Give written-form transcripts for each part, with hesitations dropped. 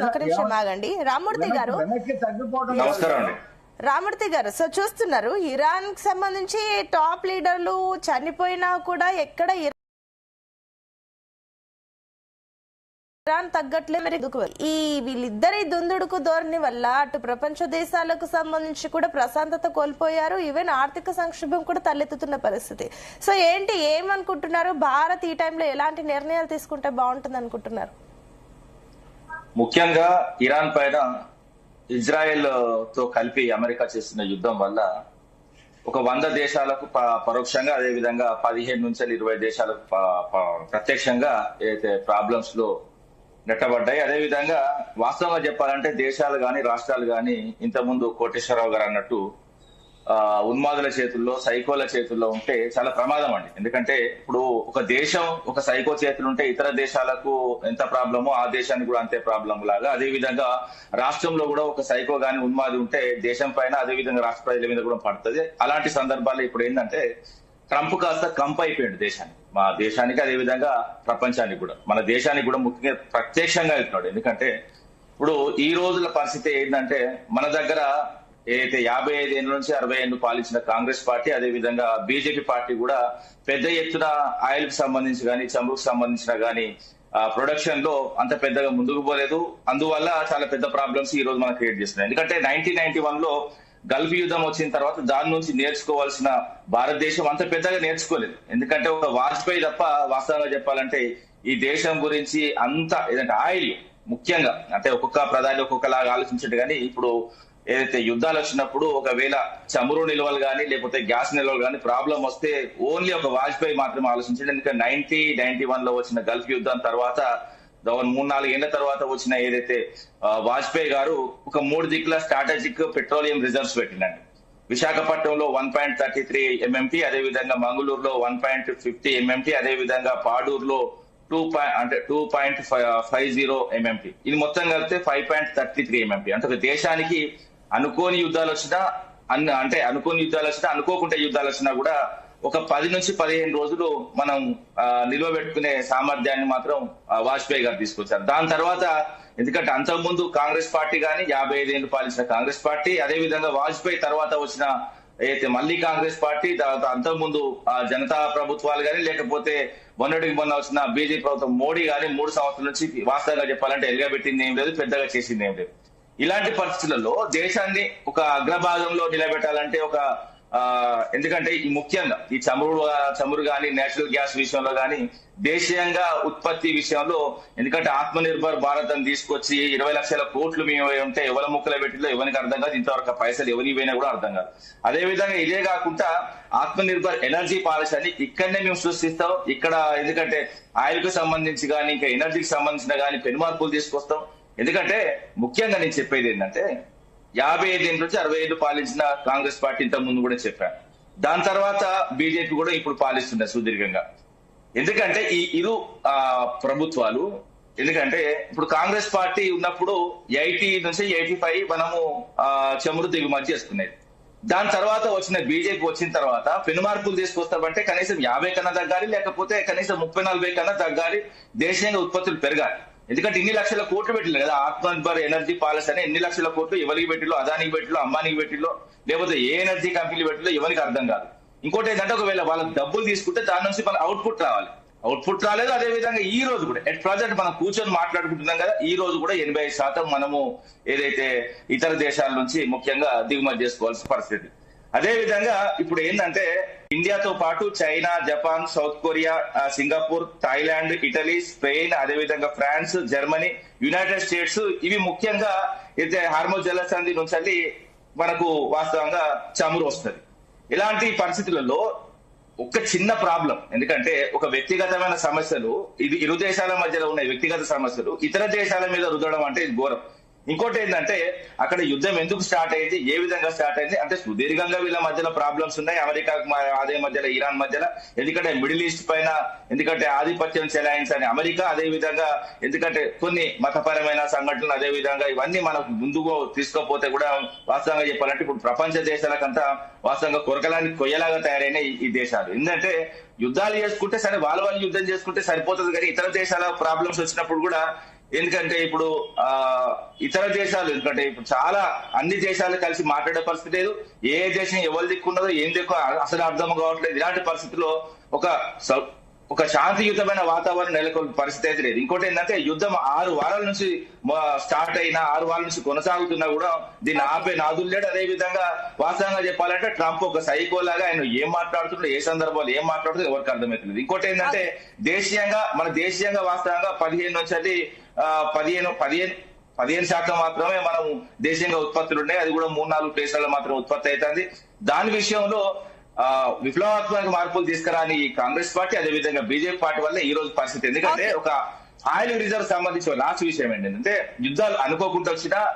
ఒక నిమిషం ఆగండి రామ్మూర్తి గారు. నమస్కారం అండి. రామ్మూర్తి గారు, సో చూస్తున్నారు ఇరాన్ కి సంబంధించి టాప్ లీడర్లు చనిపోయినా కూడా ఎక్కడ ఇరాన్ తగ్గట్లే మరి ఈ వీళ్ళిద్దరి దుందుడుకు ధోరణి వల్ల అటు ప్రపంచ దేశాలకు సంబంధించి కూడా ప్రశాంతత కోల్పోయారు. ఈవెన్ ఆర్థిక సంక్షోభం కూడా తలెత్తుతున్న పరిస్థితి. సో ఏంటి ఏమనుకుంటున్నారు? భారత్ ఈ టైంలో ఎలాంటి నిర్ణయాలు తీసుకుంటే బాగుంటుంది అనుకుంటున్నారు? ముఖ్యంగా ఇరాన్ పైన ఇజ్రాయెల్ తో కలిపి అమెరికా చేస్తున్న యుద్ధం వల్ల ఒక 100 దేశాలకు పరోక్షంగా, అదే విధంగా 15 నుంచి 20 దేశాలకు ప్రత్యక్షంగా ఏదైతే ప్రాబ్లమ్స్ లో నెట్టబడ్డాయి. అదేవిధంగా వాస్తవంగా చెప్పాలంటే దేశాలు గాని రాష్ట్రాలు గాని ఇంతకుముందు కోటేశ్వరరావు గారు అన్నట్టు ఉన్మాదుల చేతుల్లో, సైకోల చేతుల్లో ఉంటే చాలా ప్రమాదం అండి. ఎందుకంటే ఇప్పుడు ఒక దేశం ఒక సైకో చేతులు ఉంటే ఇతర దేశాలకు ఎంత ప్రాబ్లమో ఆ దేశానికి కూడా అంతే ప్రాబ్లం లాగా, అదే విధంగా రాష్ట్రంలో కూడా ఒక సైకో గాని ఉన్మాది ఉంటే దేశం పైన, అదే విధంగా రాష్ట్ర ప్రజల మీద కూడా పడుతుంది. అలాంటి సందర్భాల్లో ఇప్పుడు ఏంటంటే ట్రంప్ కాస్త కంప్ అయిపోయాడు దేశానికి, మా దేశానికి, అదే విధంగా ప్రపంచానికి కూడా, మన దేశానికి కూడా ముఖ్యంగా ప్రత్యక్షంగా వెళ్తున్నాడు. ఎందుకంటే ఇప్పుడు ఈ రోజుల పరిస్థితి ఏంటంటే మన దగ్గర ఏదైతే 55 ఏళ్ళ నుంచి 60 ఏళ్ళు పాలించిన కాంగ్రెస్ పార్టీ, అదే విధంగా బీజేపీ పార్టీ కూడా పెద్ద ఎత్తున ఆయిల్ కు సంబంధించి కానీ చమురుకు సంబంధించిన కానీ ప్రొడక్షన్ లో అంత పెద్దగా ముందుకు పోలేదు. అందువల్ల చాలా పెద్ద ప్రాబ్లమ్స్ ఈ రోజు మనం క్రియేట్ చేస్తున్నాయి. ఎందుకంటే 1991 లో గల్ఫ్ యుద్ధం వచ్చిన తర్వాత దాని నుంచి నేర్చుకోవాల్సిన భారతదేశం అంత పెద్దగా నేర్చుకోలేదు. ఎందుకంటే ఒక వాజ్పేయి తప్ప వాస్తవంగా చెప్పాలంటే ఈ దేశం గురించి అంత ఏదంటే ఆయిల్ ముఖ్యంగా, అంటే ఒక్కొక్క ప్రధాని ఒక్కొక్కలాగా ఆలోచించండి. కానీ ఇప్పుడు ఏదైతే యుద్ధాలు వచ్చినప్పుడు ఒకవేళ చమురు నిల్వలు కానీ లేకపోతే గ్యాస్ నిల్వలు కానీ ప్రాబ్లం వస్తే ఓన్లీ ఒక వాజ్పేయి మాత్రమే ఆలోచించండి. ఎందుకంటే 91 లో వచ్చిన గల్ఫ్ యుద్ధం తర్వాత 3-4 ఏళ్ల తర్వాత వచ్చిన ఏదైతే వాజ్పేయి గారు ఒక 3 దిక్కుల స్ట్రాటజిక్ పెట్రోలియం రిజర్వ్స్ పెట్టిందండి. విశాఖపట్నంలో 1.33 MMT, అదేవిధంగా మంగళూరులో 1.50 MMT, అదేవిధంగా పాడూరులో 2.50 MMT. ఇది మొత్తం కలిపితే 5.33 MMT. అంటే ఒక దేశానికి అనుకోని యుద్ధాలు వచ్చినా అనుకోకుండా యుద్ధాలు వచ్చినా కూడా ఒక 10 నుంచి 15 రోజులు మనం నిల్వ పెట్టుకునే సామర్థ్యాన్ని మాత్రం వాజ్పేయి గారు తీసుకొచ్చారు. దాని తర్వాత ఎందుకంటే అంతకుముందు కాంగ్రెస్ పార్టీ కానీ 55 ఏళ్ళు పాలించిన కాంగ్రెస్ పార్టీ, అదే విధంగా వాజ్పేయి తర్వాత వచ్చిన అయితే మళ్ళీ కాంగ్రెస్ పార్టీ, తర్వాత అంతకుముందు జనతా ప్రభుత్వాలు కానీ లేకపోతే మొన్నటికి మొన్న వచ్చిన బీజేపీ ప్రభుత్వం మోడీ గానీ 3 సంవత్సరాల నుంచి వాస్తవంగా చెప్పాలంటే ఎలుగబెట్టింది ఏం లేదు, పెద్దగా చేసింది ఏం లేదు. ఇలాంటి పరిస్థితులలో దేశాన్ని ఒక అగ్రభాగంలో నిలబెట్టాలంటే ఒక ఎందుకంటే ఈ ముఖ్యంగా ఈ చమురు కానీ నేచురల్ గ్యాస్ విషయంలో కానీ దేశీయంగా ఉత్పత్తి విషయంలో, ఎందుకంటే ఆత్మ నిర్భర్ భారత్ అని తీసుకొచ్చి 20 లక్షల కోట్లు మేము ఉంటే ఎవరి ముక్కల పెట్టిలో ఎవరికి అర్థం కాదు, ఇంతవరకు పైసలు ఎవరికి పోయినా కూడా అర్థం కాదు. అదే విధంగా ఇదే కాకుండా ఆత్మ నిర్భర్ ఎనర్జీ పాలసీ అని ఇక్కడనే మేము సృష్టిస్తాం. ఇక్కడ ఎందుకంటే ఆయిల్ కు సంబంధించి కానీ ఇంకా ఎనర్జీకి సంబంధించిన కానీ పెను మార్పులు తీసుకొస్తాం. ఎందుకంటే ముఖ్యంగా నేను చెప్పేది ఏంటంటే 55 ఏళ్ళ నుంచి 60 ఏళ్ళు పాలించిన కాంగ్రెస్ పార్టీ ఇంత ముందు కూడా చెప్పాను. దాని తర్వాత బీజేపీ కూడా ఇప్పుడు పాలిస్తున్నారు సుదీర్ఘంగా. ఎందుకంటే ఈ ఇరు ప్రభుత్వాలు, ఎందుకంటే ఇప్పుడు కాంగ్రెస్ పార్టీ ఉన్నప్పుడు 80 నుంచి 85 మనము చమురు దిగుమతి చేసుకునేది. దాని తర్వాత వచ్చిన బీజేపీ వచ్చిన తర్వాత పెను మార్పులు తీసుకొస్తామంటే కనీసం 50 కన్నా తగ్గాలి, లేకపోతే కనీసం 30-40 కన్నా తగ్గాలి, దేశీయంగా ఉత్పత్తులు పెరగాలి. ఎందుకంటే ఇన్ని లక్షల కోట్లు పెట్టిల్లు కదా ఆత్మనిర్భర్ ఎనర్జీ పాలసీ అని, ఎన్ని లక్షల కోట్లు ఎవరికి పెట్టిలో, అదానికి పెట్టిలో, అంబానీకి పెట్టిలో, లేకపోతే ఏ ఎనర్జీ కంపెనీలు పెట్టిలో ఎవరికి అర్థం కాదు. ఇంకోటి ఏంటంటే ఒకవేళ వాళ్ళకి డబ్బులు తీసుకుంటే దాని నుంచి మన అవుట్పుట్ రావాలి, అవుట్పుట్ రాలేదు. అదే విధంగా ఈ రోజు కూడా ఎట్ ప్రజెంట్ మనం కూర్చొని మాట్లాడుకుంటున్నాం కదా, ఈ రోజు కూడా 85% మనము ఏదైతే ఇతర దేశాల నుంచి ముఖ్యంగా దిగుమతి చేసుకోవాల్సిన పరిస్థితి. అదే విధంగా ఇప్పుడు ఏంటంటే ఇండియాతో పాటు China, Japan, south Korea, Singapore, Thailand, Italy, Spain, అదేవిధంగా ఫ్రాన్స్, జర్మనీ, యునైటెడ్ స్టేట్స్, ఇవి ముఖ్యంగా అయితే హార్మోజ్ జలసంధి నుంచి మనకు వాస్తవంగా చమురు వస్తుంది. ఇలాంటి పరిస్థితులలో ఒక చిన్న ప్రాబ్లం, ఎందుకంటే ఒక వ్యక్తిగతమైన సమస్యలు, ఇది ఇరు దేశాల మధ్యలో ఉన్న వ్యక్తిగత సమస్యలు ఇతర దేశాల మీద రుద్దడం అంటే ఇది ఘోరం. ఇంకోటి ఏంటంటే అక్కడ యుద్ధం ఎందుకు స్టార్ట్ అయింది, ఏ విధంగా స్టార్ట్ అయింది అంటే సుదీర్ఘంగా వీళ్ళ మధ్యలో ప్రాబ్లమ్స్ ఉన్నాయి, అమెరికా అదే మధ్యలో ఇరాన్ మధ్యలో. ఎందుకంటే మిడిల్ ఈస్ట్ పైన ఎందుకంటే ఆధిపత్యం చెలాయించని అమెరికా, అదే విధంగా ఎందుకంటే కొన్ని మతపరమైన సంఘటనలు, అదే విధంగా ఇవన్నీ మనకు ముందుకు తీసుకోపోతే కూడా వాస్తవంగా చెప్పాలంటే ఇప్పుడు ప్రపంచ దేశాలకంతా వాస్తవంగా కొరకలానికి కొయ్యలాగా తయారైన ఈ దేశాలు. ఎందుకంటే యుద్ధాలు చేసుకుంటే సరే వాళ్ళు యుద్ధం చేసుకుంటే సరిపోతుంది, కానీ ఇతర దేశాల ప్రాబ్లమ్స్ వచ్చినప్పుడు కూడా ఎందుకంటే ఇప్పుడు ఇతర దేశాలు, ఎందుకంటే ఇప్పుడు చాలా అన్ని దేశాలు కలిసి మాట్లాడే పరిస్థితి లేదు. ఏ దేశం ఎవరు దిక్కున్నదో ఏం దిక్కు అసలు అర్థం కావట్లేదు. ఇలాంటి పరిస్థితుల్లో ఒక శాంతియుతమైన వాతావరణం నెలకొల్పే పరిస్థితి అయితే లేదు. ఇంకోటి ఏంటంటే యుద్ధం 6 వారాల నుంచి స్టార్ట్ అయినా 6 వారాల నుంచి కొనసాగుతున్నా కూడా దీన్ని ఆపే నాదులు లేడు. అదే విధంగా వాస్తవంగా చెప్పాలంటే ట్రంప్ ఒక సైకో లాగా ఆయన ఏం మాట్లాడుతున్నాడు, ఏ సందర్భాలు ఏం మాట్లాడుతుందో ఎవరికి అర్థమవుతుంది. ఇంకోటి ఏంటంటే మన దేశీయంగా వాస్తవంగా 15 నుంచి 15% మాత్రమే మనం దేశీయంగా ఉత్పత్తులు ఉన్నాయి. అది కూడా 3-4 దేశాల్లో మాత్రం ఉత్పత్తి అవుతుంది. దాని విషయంలో విప్లవాత్మక మార్పులు తీసుకురాని ఈ కాంగ్రెస్ పార్టీ, అదేవిధంగా బీజేపీ పార్టీ వల్ల ఈ రోజు పరిస్థితి. ఎందుకంటే ఒక ఆయిల్ రిజర్వ్ సంబంధించిన లాస్ట్ విషయం ఏంటంటే యుద్ధాలు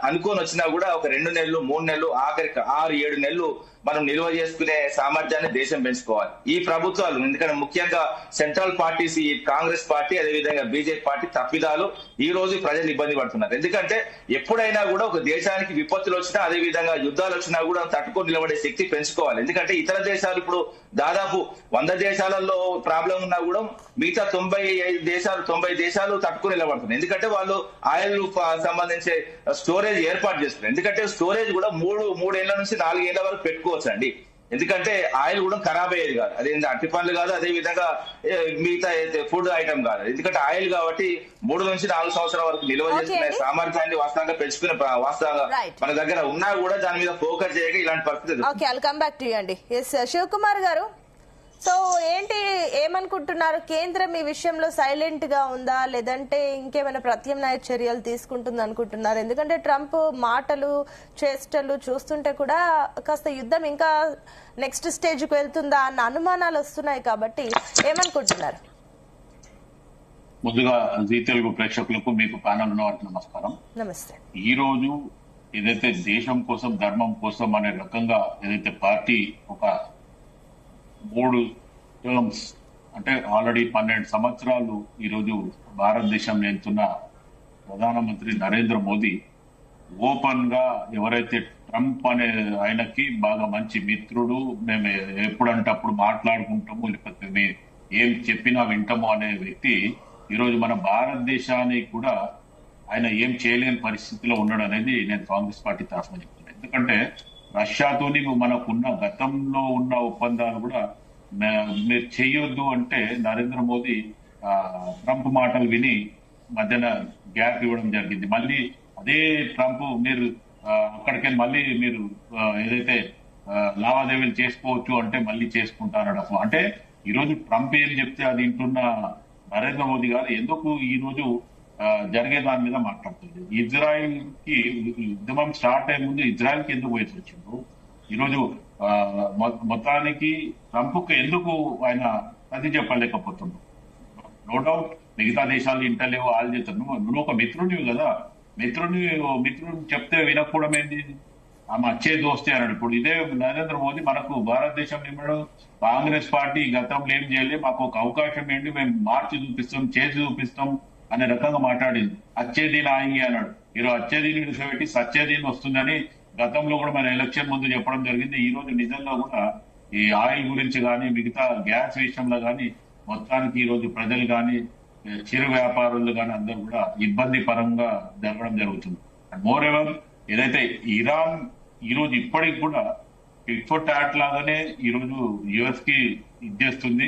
అనుకోని వచ్చినా కూడా ఒక 2 నెలలు 3 నెలలు ఆఖరికి 6-7 నెలలు మనం నిల్వ చేసుకునే సామర్థ్యాన్ని దేశం పెంచుకోవాలి. ఈ ప్రభుత్వాలు, ఎందుకంటే ముఖ్యంగా సెంట్రల్ పార్టీస్, ఈ కాంగ్రెస్ పార్టీ అదేవిధంగా బీజేపీ పార్టీ తప్పిదాలు ఈ రోజు ప్రజలు ఇబ్బంది పడుతున్నారు. ఎందుకంటే ఎప్పుడైనా కూడా ఒక దేశానికి విపత్తులు వచ్చినా అదేవిధంగా యుద్ధాలు వచ్చినా కూడా తట్టుకొని నిలబడే శక్తి పెంచుకోవాలి. ఎందుకంటే ఇతర దేశాలు ఇప్పుడు దాదాపు 100 దేశాలలో ప్రాబ్లం ఉన్నా కూడా మిగతా 90 దేశాలు తట్టుకుని నిలబడుతున్నాయి. ఎందుకంటే వాళ్ళు ఆయిల్ సంబంధించే స్టోరేజ్ ఏర్పాటు చేస్తున్నారు. ఎందుకంటే స్టోరేజ్ కూడా 3 ఏళ్ల నుంచి 4 ఏళ్ల వరకు పెట్టుకోవచ్చు అండి. ఎందుకంటే ఆయిల్ కూడా ఖరాబ్ అయ్యేది కాదు, అదేంటి అట్టి పండ్లు కాదు, అదే విధంగా మిగతా ఫుడ్ ఐటమ్ కాదు. ఎందుకంటే ఆయిల్ కాబట్టి 3 నుంచి 4 సంవత్సరాల వరకు నిల్వ చేసుకునే సామర్థ్యాన్ని వాస్తవంగా పెంచుకునే వాస్తవంగా మన దగ్గర ఉన్నా కూడా దాని మీద ఫోకస్ చేయక ఇలాంటి పరిస్థితి. శివకుమార్ గారు, సో ఏమనుకుంటున్నారు? కేంద్రం ఈ విషయంలో సైలెంట్ గా ఉందా, లేదంటే ఇంకేమైనా ప్రత్యామ్నాయ చర్యలు తీసుకుంటుంది అనుకుంటున్నారు? ఎందుకంటే ట్రంప్ మాటలు చేష్టలు చూస్తుంటే కూడా కాస్త యుద్ధం ఇంకా నెక్స్ట్ స్టేజ్ కు వెళ్తుందా అన్న అనుమానాలు వస్తున్నాయి. కాబట్టి ఏమనుకుంటున్నారు? ముందుగా జీ తెలుగు ప్రేక్షకులకు, మీకు ప్యానల్ ఉన్న వారికి నమస్కారం. నమస్తే. ఈ రోజు ఏదైతే దేశం కోసం ధర్మం కోసం అనే రకంగా ఏదైతే పార్టీ ఒక 3 టర్మ్స్ అంటే ఆల్రెడీ 12 సంవత్సరాలు ఈరోజు భారతదేశం వెళ్తున్న ప్రధానమంత్రి నరేంద్ర మోదీ ఓపెన్ గా ఎవరైతే ట్రంప్ అనే ఆయనకి బాగా మంచి మిత్రుడు, మేము ఎప్పుడంటే అప్పుడు మాట్లాడుకుంటాము, లేకపోతే ఏం చెప్పినా వింటాము అనే వ్యక్తి ఈరోజు మన భారతదేశానికి కూడా ఆయన ఏం చేయలేని పరిస్థితిలో ఉన్నాడు అనేది నేను కాంగ్రెస్ పార్టీ తరఫున చెప్తున్నాను. ఎందుకంటే రష్యాతోని మనకున్న గతంలో ఉన్న ఒప్పందాలు కూడా మీరు చేయొద్దు అంటే నరేంద్ర మోదీ ట్రంప్ మాటలు విని మధ్యన గ్యాప్ ఇవ్వడం జరిగింది. మళ్ళీ అదే ట్రంప్ మీరు అక్కడికి మళ్ళీ మీరు ఏదైతే లావాదేవీలు చేసుకోవచ్చు అంటే మళ్ళీ చేసుకుంటానడం. అంటే ఈరోజు ట్రంప్ ఏం చెప్తే అది వింటున్న నరేంద్ర మోదీ గారు ఎందుకు ఈ రోజు జరిగే దాని మీద మాట్లాడుతుంది. ఇజ్రాయెల్ కి ఉద్యమం స్టార్ట్ అయ్యే ముందు ఇజ్రాయెల్ కి ఎందుకు పోయి వచ్చిండ్రు? ఈరోజు మొత్తానికి ట్రంప్ కు ఎందుకు ఆయన అది చెప్పలేకపోతున్నాడు? నో డౌట్ మిగతా దేశాలు ఇంటలేవు వాళ్ళు చేస్తారు. నువ్వు ఒక మిత్రుడివి కదా, మిత్రుడు చెప్తే వినకపోవడం ఏంటి? ఆమె వచ్చే దోస్తే అన్నాడు. ఇప్పుడు ఇదే నరేంద్ర మోదీ మనకు భారతదేశం ఇవ్వడం, కాంగ్రెస్ పార్టీ గతంలో ఏం చేయలేదు, మాకు ఒక అవకాశం ఏంటి, మేము మార్చి చూపిస్తాం, చేసి చూపిస్తాం అనే రకంగా మాట్లాడింది. అచ్చేదీన్ ఆయింగి అన్నాడు. ఈరోజు అచ్చేదీని విడిచిపెట్టి సచ్చేదీన్ వస్తుందని గతంలో కూడా మన ఎలక్షన్ ముందు చెప్పడం జరిగింది. ఈ రోజు నిజంగా కూడా ఈ ఆయిల్ గురించి కానీ మిగతా గ్యాస్ విషయంలో కానీ మొత్తానికి ఈ రోజు ప్రజలు కానీ చిరు వ్యాపారులు కానీ అందరూ కూడా ఇబ్బంది పరంగా జరగడం జరుగుతుంది. మోర్ ఎవర్ ఏదైతే ఇరాన్ ఈ రోజు ఇప్పటికి కూడా టిట్ లాగానే ఈ రోజు యుఎస్ కి ఇచ్చేస్తుంది.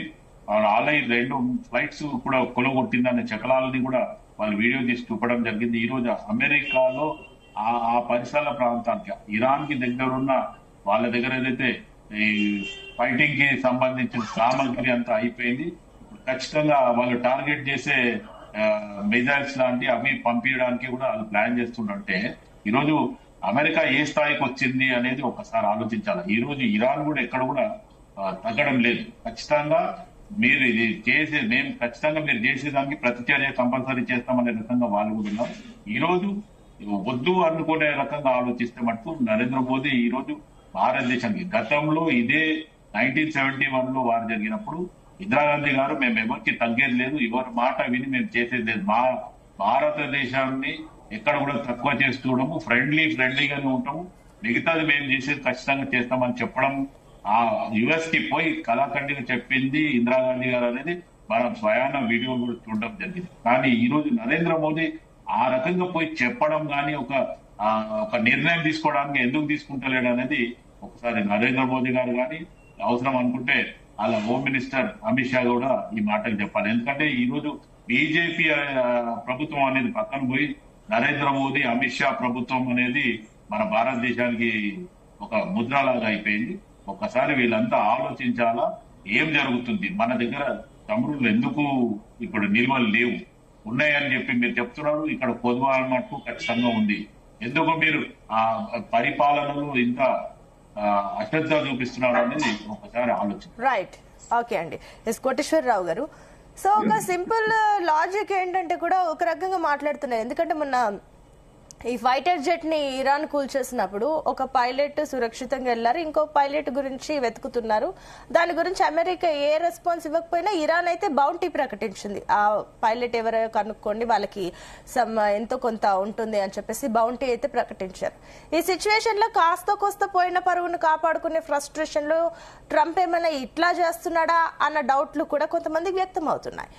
ఆల్రెడీ 2 ఫ్లైట్స్ కూడా కొలగొట్టిందనే చకలాలని కూడా వాళ్ళు వీడియో తీసి చూపడం జరిగింది. ఈ రోజు అమెరికాలో ఆ పరిసర ప్రాంతానికి ఇరాన్ కి దగ్గర ఉన్న వాళ్ళ దగ్గర ఏదైతే ఈ ఫైటింగ్ కి సంబంధించిన సామగ్రి అంతా అయిపోయింది. ఖచ్చితంగా వాళ్ళు టార్గెట్ చేసే మిజైల్స్ లాంటి అవి పంపించడానికి కూడా వాళ్ళు ప్లాన్ చేస్తుంటే ఈరోజు అమెరికా ఏ స్థాయికి వచ్చింది అనేది ఒకసారి ఆలోచించాలి. ఈ రోజు ఇరాన్ కూడా ఎక్కడ కూడా తగ్గడం లేదు. ఖచ్చితంగా మీరు ఇది మేము ఖచ్చితంగా మీరు చేసేదానికి ప్రతిచర్య కంపల్సరీ చేస్తామనే రకంగా వాళ్ళు కూడా ఉన్నారు. ఈ రోజు వద్దు అనుకునే రకంగా ఆలోచిస్తే మటుకు నరేంద్ర మోదీ ఈ రోజు భారతదేశానికి గతంలో ఇదే 1971 లో వారు జరిగినప్పుడు ఇందిరాగాంధీ గారు మేము ఎవరికి తగ్గేది లేదు, ఎవరి మాట విని మేము చేసేది లేదు, మా భారతదేశాన్ని ఎక్కడ కూడా తక్కువ చేస్తున్నాము, ఫ్రెండ్లీగానే ఉంటాము, మిగతాది మేము చేసేది ఖచ్చితంగా చేస్తామని చెప్పడం ఆ యుఎస్ కి పోయి కళాఖండిగా చెప్పింది ఇందిరాగాంధీ గారు అనేది మనం స్వయాన వీడియో కూడా చూడడం జరిగింది. కానీ ఈ రోజు నరేంద్ర మోదీ ఆ రకంగా పోయి చెప్పడం కానీ ఒక నిర్ణయం తీసుకోవడానికి ఎందుకు తీసుకుంటలేడు అనేది ఒకసారి నరేంద్ర మోదీ గారు కానీ అవసరం అనుకుంటే వాళ్ళ హోమ్ మినిస్టర్ అమిత్ షా కూడా ఈ మాటలు చెప్పాలి. ఎందుకంటే ఈ రోజు బీజేపీ ప్రభుత్వం అనేది పక్కన పోయి నరేంద్ర మోదీ అమిత్ షా ప్రభుత్వం అనేది మన భారతదేశానికి ఒక ముద్రలాగా అయిపోయింది. ఒక్కసారి వీళ్ళంతా ఆలోచించాలా ఏం జరుగుతుంది, మన దగ్గర తమ్ముళ్ళు ఎందుకు ఇప్పుడు నిల్వలు లేవు, ఉన్నాయని చెప్పి మీరు చెప్తున్నారు. ఇక్కడ పొదువాల మటుకు ఖచ్చితంగా ఉంది. ఎందుకు మీరు ఆ పరిపాలనలో ఇంత అశ్రద్ధ చూపిస్తున్నారు అనేది ఒకసారి ఆలోచన. రైట్, ఓకే అండి. ఎస్ కోటేశ్వరరావు గారు, సో ఒక సింపుల్ లాజిక్ ఏంటంటే కూడా ఒక రకంగా మాట్లాడుతున్నారు. ఎందుకంటే మొన్న ఈ ఫైటర్ జెట్ ని ఇరాన్ కూల్చేసినప్పుడు ఒక పైలట్ సురక్షితంగా వెళ్లారు, ఇంకో పైలట్ గురించి వెతుకుతున్నారు. దాని గురించి అమెరికా ఏ రెస్పాన్స్ ఇవ్వకపోయినా ఇరాన్ అయితే బౌంటీ ప్రకటించింది. ఆ పైలట్ ఎవరో కనుక్కోండి, వాళ్ళకి ఎంతో కొంత ఉంటుంది అని చెప్పేసి బౌంటీ అయితే ప్రకటించారు. ఈ సిచ్యువేషన్ లో కాస్త కోస్త పోయిన పరువును కాపాడుకునే ఫ్రస్ట్రేషన్ లో ట్రంప్ ఏమైనా ఇట్లా చేస్తున్నాడా అన్న డౌట్లు కూడా కొంతమందికి వ్యక్తం అవుతున్నాయి.